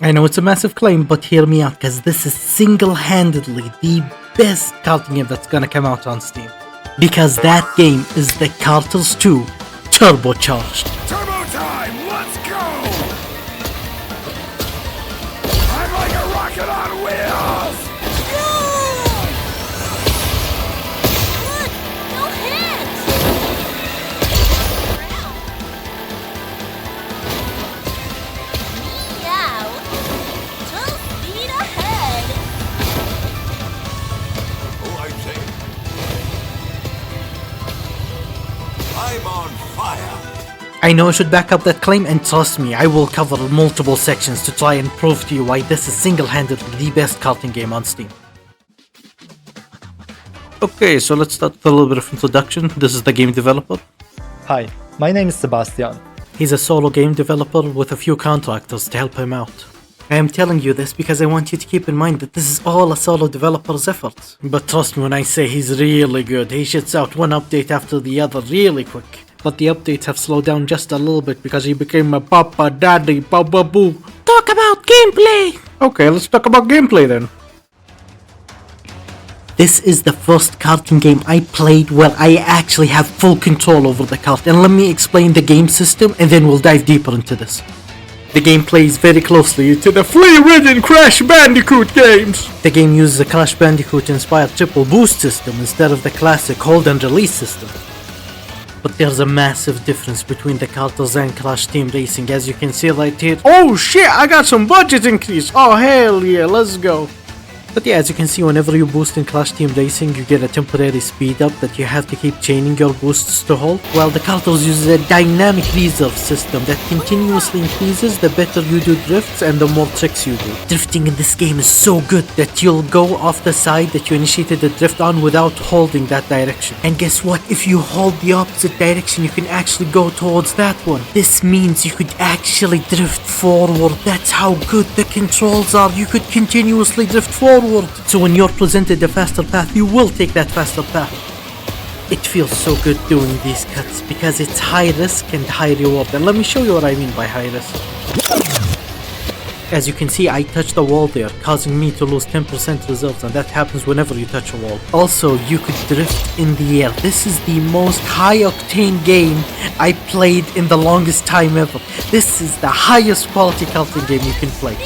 I know it's a massive claim, but hear me out, cause this is single-handedly the best karting game that's gonna come out on Steam. Because that game is the Karters 2 turbocharged. Turbo time! Let's go! I'm like a rocket on wheels! Look! No hands! Meow! Full speed ahead! Oh, I say. I'm on fire! I know I should back up that claim, and trust me, I will cover multiple sections to try and prove to you why this is single-handedly the best karting game on Steam. Okay, so let's start with a little bit of introduction. This is the game developer. Hi, my name is Sebastian. He's a solo game developer with a few contractors to help him out. I am telling you this because I want you to keep in mind that this is all a solo developer's effort. But trust me when I say he's really good. He shits out one update after the other really quick. But the updates have slowed down just a little bit because he became a papa daddy baba boo. Talk about gameplay! Okay, let's talk about gameplay then. This is the first karting game I played where I actually have full control over the kart, and let me explain the game system and then we'll dive deeper into this. The game plays very closely to the flea-ridden Crash Bandicoot games. The game uses a Crash Bandicoot-inspired triple boost system instead of the classic hold and release system. But there's a massive difference between the Karters and Crash Team Racing, as you can see right here. Oh shit, I got some budget increase! Oh hell yeah, let's go! But yeah, as you can see, whenever you boost in Crash Team Racing, you get a temporary speed up that you have to keep chaining your boosts to hold, while the Karters uses a dynamic reserve system that continuously increases the better you do drifts and the more tricks you do. Drifting in this game is so good that you'll go off the side that you initiated the drift on without holding that direction. And guess what? If you hold the opposite direction, you can actually go towards that one. This means you could actually drift forward. That's how good the controls are. You could continuously drift forward. So when you're presented a faster path, you will take that faster path. It feels so good doing these cuts because it's high risk and high reward. And let me show you what I mean by high risk. As you can see, I touched the wall there, causing me to lose 10% reserves, and that happens whenever you touch a wall. Also, you could drift in the air. This is the most high-octane game I played in the longest time ever. This is the highest quality karting game you can play.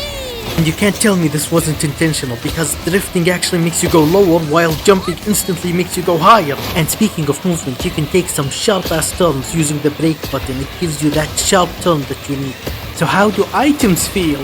And you can't tell me this wasn't intentional, because drifting actually makes you go lower while jumping instantly makes you go higher. And speaking of movement, you can take some sharp ass turns using the brake button. It gives you that sharp turn that you need. So how do items feel?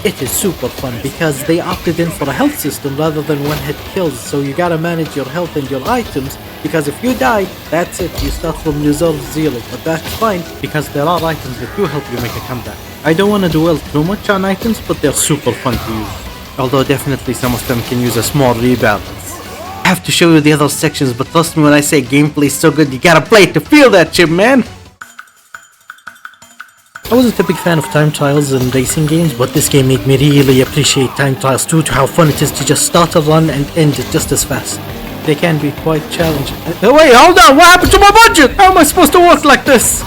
It is super fun because they opted in for a health system rather than one hit kills, so you gotta manage your health and your items, because if you die, that's it, you start from reserve 0, but that's fine because there are items that do help you make a comeback. I don't want to dwell too much on items, but they're super fun to use, although definitely some of them can use a small rebalance. I have to show you the other sections, but trust me when I say gameplay's so good, you gotta play it to feel that shit, man! I wasn't a big fan of time trials in racing games, but this game made me really appreciate time trials due to how fun it is to just start a run and end it just as fast. They can be quite challenging. Wait, hold on, what happened to my budget? How am I supposed to work like this?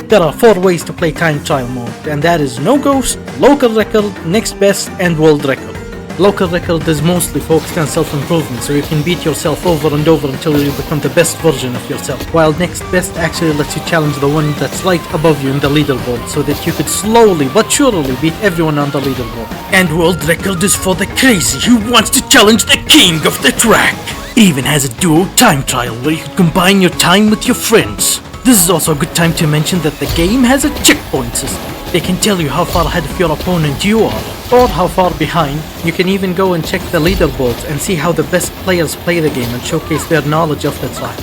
There are 4 ways to play time trial mode, and that is no ghost, local record, next best, and world record. Local record is mostly focused on self-improvement, so you can beat yourself over and over until you become the best version of yourself, while next best actually lets you challenge the one that's right above you in the leaderboard, so that you could slowly but surely beat everyone on the leaderboard. And world record is for the crazy who wants to challenge the king of the track. It even has a duo time trial where you can combine your time with your friends. This is also a good time to mention that the game has a checkpoint system. They can tell you how far ahead of your opponent you are, or how far behind. You can even go and check the leaderboards and see how the best players play the game and showcase their knowledge of the track.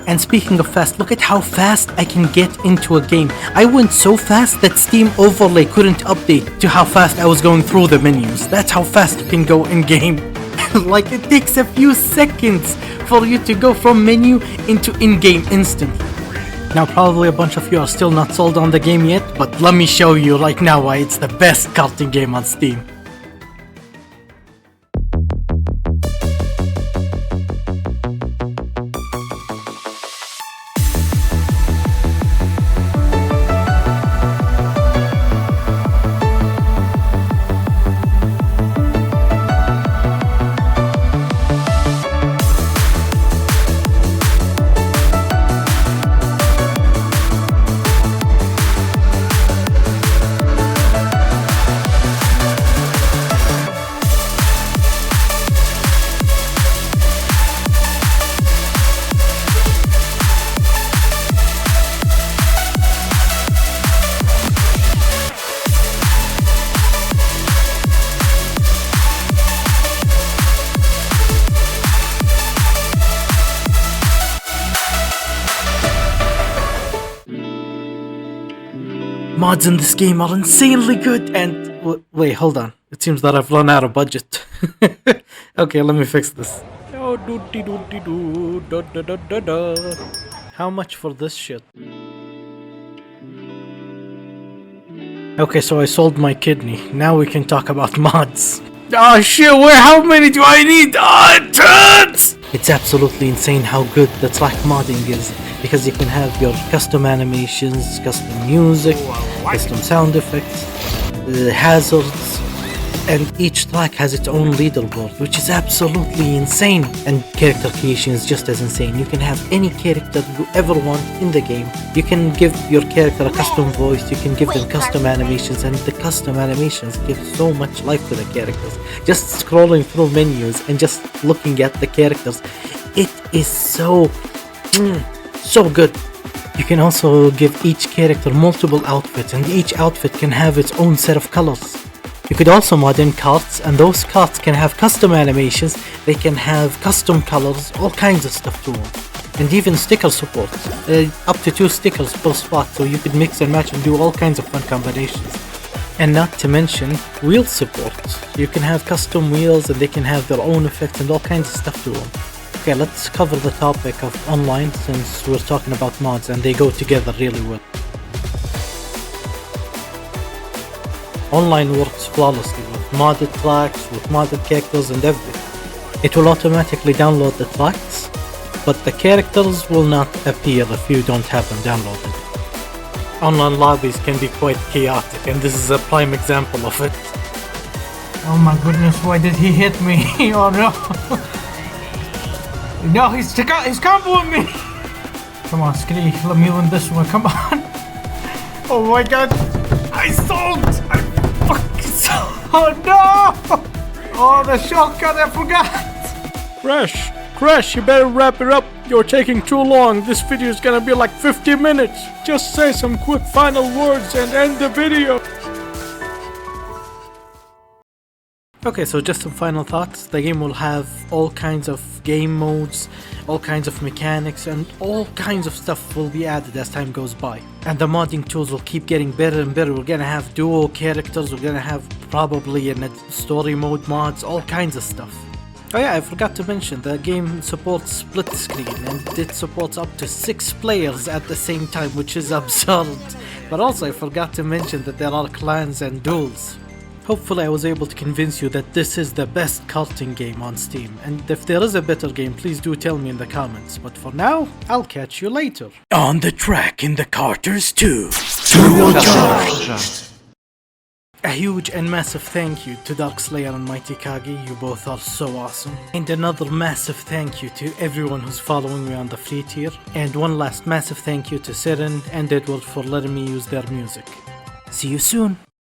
And speaking of fast, look at how fast I can get into a game. I went so fast that Steam Overlay couldn't update to how fast I was going through the menus. That's how fast you can go in game. Like, it takes a few seconds for you to go from menu into in-game instantly. Now probably a bunch of you are still not sold on the game yet, but let me show you right now why it's the best karting game on Steam. mods in this game are insanely good and... wait, hold on. It seems that I've run out of budget. Okay, let me fix this. Oh, doo-dee-doo-dee-doo, da-da-da-da-da. How much for this shit? Okay, so I sold my kidney. Now we can talk about mods. Oh shit, how many do I need? Tons! It's absolutely insane how good the track modding is, because you can have your custom animations, custom music, custom sound effects, hazards, and each track has its own leaderboard, which is absolutely insane. And character creation is just as insane. You can have any character you ever want in the game. You can give your character a custom voice, you can give them custom animations, and the custom animations give so much life to the characters. Just scrolling through menus and just looking at the characters, it is so good. You can also give each character multiple outfits, and each outfit can have its own set of colors. You could also mod in carts, and those carts can have custom animations, they can have custom colors, all kinds of stuff to them. And even sticker support, up to 2 stickers per spot, so you could mix and match and do all kinds of fun combinations. And not to mention wheel support. You can have custom wheels and they can have their own effects and all kinds of stuff to them. Okay, let's cover the topic of online since we're talking about mods and they go together really well. Online works flawlessly with modded tracks, with modded characters and everything. It will automatically download the tracks, but the characters will not appear if you don't have them downloaded. Online lobbies can be quite chaotic, and this is a prime example of it. Oh my goodness, why did he hit me? Oh no! No, he's comboing me! Come on, Skitty, let me win this one, come on! Oh my god! I sold! Oh no! Oh, the shotgun, I forgot! Crash, you better wrap it up. You're taking too long. This video is gonna be like 50 minutes. Just say some quick final words and end the video. Okay, so just some final thoughts. The game will have all kinds of game modes, all kinds of mechanics, and all kinds of stuff will be added as time goes by. And the modding tools will keep getting better and better. We're gonna have duo characters, we're gonna have probably in a story mode mods, all kinds of stuff. Oh yeah, I forgot to mention, the game supports split screen and it supports up to 6 players at the same time, which is absurd. But also I forgot to mention that there are clans and duels. Hopefully I was able to convince you that this is the best karting game on Steam, and if there is a better game, please do tell me in the comments, but for now, I'll catch you later. On the track in the Karters 2. A huge and massive thank you to Darkslayer and Mighty Kagi, you both are so awesome. And another massive thank you to everyone who's following me on the free tier. And one last massive thank you to Siren and Edward for letting me use their music. See you soon!